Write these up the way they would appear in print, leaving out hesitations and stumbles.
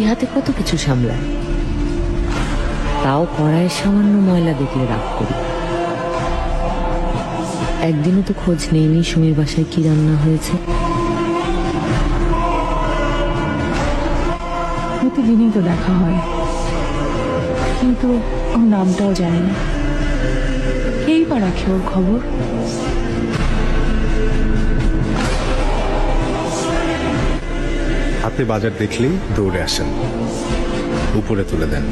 এই হাতে কত কিছু সামলায়, তাও কড়াইয়ের সামান্য ময়লা দেখলে রাগ করি। একদিনও তো খোঁজ নেইনি সুমির বাসায় কি রান্না হয়েছে। প্রতিদিনই তো দেখা হয়, কিন্তু ওর নামটাও জানি না। কেই বা রাখে ওর খবর? হাতে বাজার দেখলেই দৌড়ে আসেন, উপরে তুলে দেন,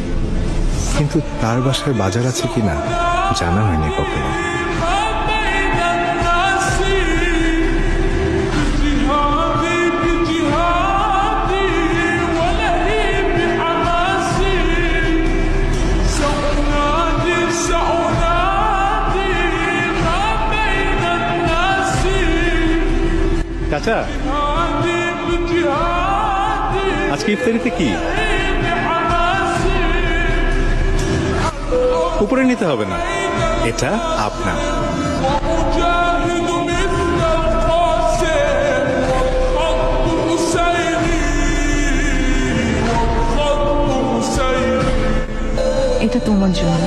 কিন্তু তার বাসায় বাজার আছে কিনা জানা হয়নি কখনো। চাচা, আজকে ইফতারিতে কি? উপরে নিতে হবে না, এটা আপনার। এটা তোমার জন্য।